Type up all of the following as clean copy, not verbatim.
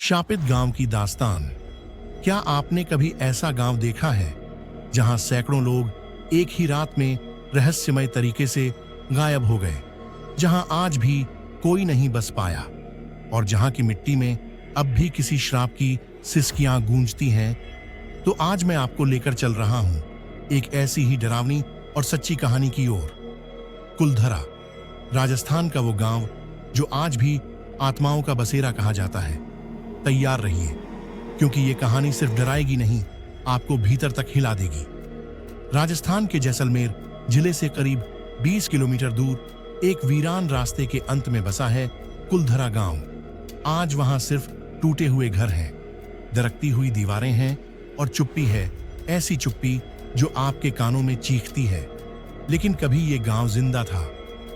शापित गांव की दास्तान। क्या आपने कभी ऐसा गांव देखा है जहां सैकड़ों लोग एक ही रात में रहस्यमय तरीके से गायब हो गए, जहां आज भी कोई नहीं बस पाया और जहां की मिट्टी में अब भी किसी श्राप की सिसकियां गूंजती हैं? तो आज मैं आपको लेकर चल रहा हूं एक ऐसी ही डरावनी और सच्ची कहानी की ओर। कुलधरा, राजस्थान का वो गांव जो आज भी आत्माओं का बसेरा कहा जाता है। तैयार रहिए, क्योंकि ये कहानी सिर्फ डराएगी नहीं, आपको भीतर तक हिला देगी। राजस्थान के जैसलमेर जिले से करीब 20 किलोमीटर दूर एक वीरान रास्ते के अंत में बसा है कुलधरा गांव। आज वहां सिर्फ टूटे हुए घर हैं, दरकती हुई दीवारें हैं और चुप्पी है, ऐसी चुप्पी जो आपके कानों में चीखती है। लेकिन कभी ये गांव जिंदा था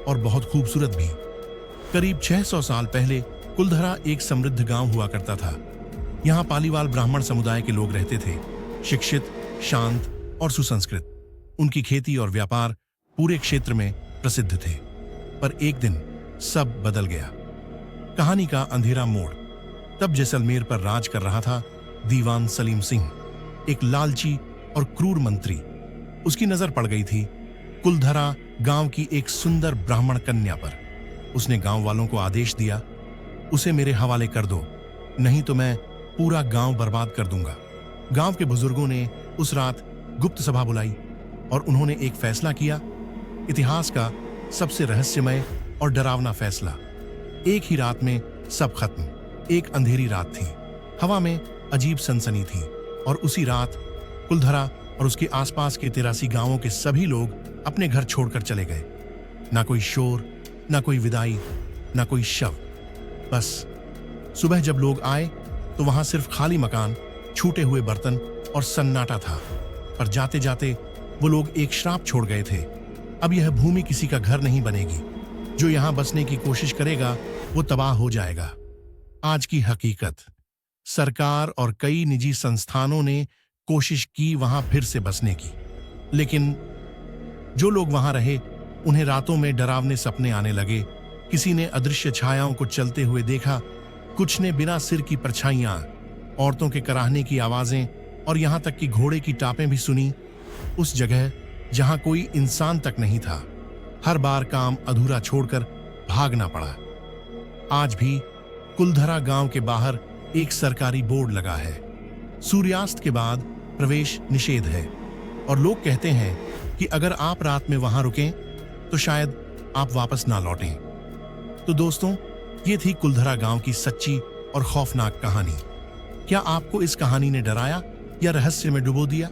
और बहुत खूबसूरत भी। करीब 600 साल पहले कुलधरा एक समृद्ध गांव हुआ करता था। यहाँ पालीवाल ब्राह्मण समुदाय के लोग रहते थे, शिक्षित, शांत और सुसंस्कृत। उनकी खेती और व्यापार पूरे क्षेत्र में प्रसिद्ध थे। पर एक दिन सब बदल गया। कहानी का अंधेरा मोड़। तब जैसलमेर पर राज कर रहा था दीवान सलीम सिंह, एक लालची और क्रूर मंत्री। उसकी नजर पड़ गई थी कुलधरा गांव की एक सुंदर ब्राह्मण कन्या पर। उसने गांव वालों को आदेश दिया, उसे मेरे हवाले कर दो, नहीं तो मैं पूरा गांव बर्बाद कर दूंगा। गांव के बुजुर्गों ने उस रात गुप्त सभा बुलाई और उन्होंने एक फैसला किया, इतिहास का सबसे रहस्यमय और डरावना फैसला। एक ही रात में सब खत्म। एक अंधेरी रात थी, हवा में अजीब सनसनी थी और उसी रात कुलधरा और उसके आसपास के 83 गांवों के सभी लोग अपने घर छोड़कर चले गए। ना कोई शोर, ना कोई विदाई, ना कोई शव। बस सुबह जब लोग आए तो वहां सिर्फ खाली मकान, छूटे हुए बर्तन और सन्नाटा था। पर जाते जाते वो लोग एक श्राप छोड़ गए थे, अब यह भूमि किसी का घर नहीं बनेगी। जो यहां बसने की कोशिश करेगा वो तबाह हो जाएगा। आज की हकीकत। सरकार और कई निजी संस्थानों ने कोशिश की वहां फिर से बसने की, लेकिन जो लोग वहां रहे उन्हें रातों में डरावने सपने आने लगे। किसी ने अदृश्य छायाओं को चलते हुए देखा, कुछ ने बिना सिर की परछाइयां, औरतों के कराहने की आवाजें और यहां तक कि घोड़े की टापें भी सुनी। उस जगह जहां कोई इंसान तक नहीं था, हर बार काम अधूरा छोड़कर भागना पड़ा। आज भी कुलधरा गांव के बाहर एक सरकारी बोर्ड लगा है, सूर्यास्त के बाद प्रवेश निषेध है, और लोग कहते हैं कि अगर आप रात में वहां रुकें तो शायद आप वापस ना लौटें। तो दोस्तों, ये थी कुलधरा गांव की सच्ची और खौफनाक कहानी। क्या आपको इस कहानी ने डराया या रहस्य में डुबो दिया?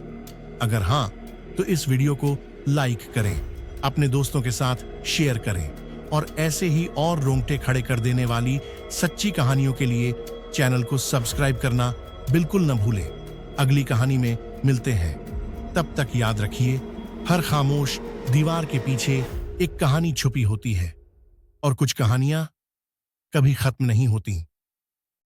अगर हां, तो इस वीडियो को लाइक करें, अपने दोस्तों के साथ शेयर करें और ऐसे ही और रोंगटे खड़े कर देने वाली सच्ची कहानियों के लिए चैनल को सब्सक्राइब करना बिल्कुल न भूलें। अगली कहानी में मिलते हैं, तब तक याद रखिए, हर खामोश दीवार के पीछे एक कहानी छुपी होती है और कुछ कहानियां कभी खत्म नहीं होती।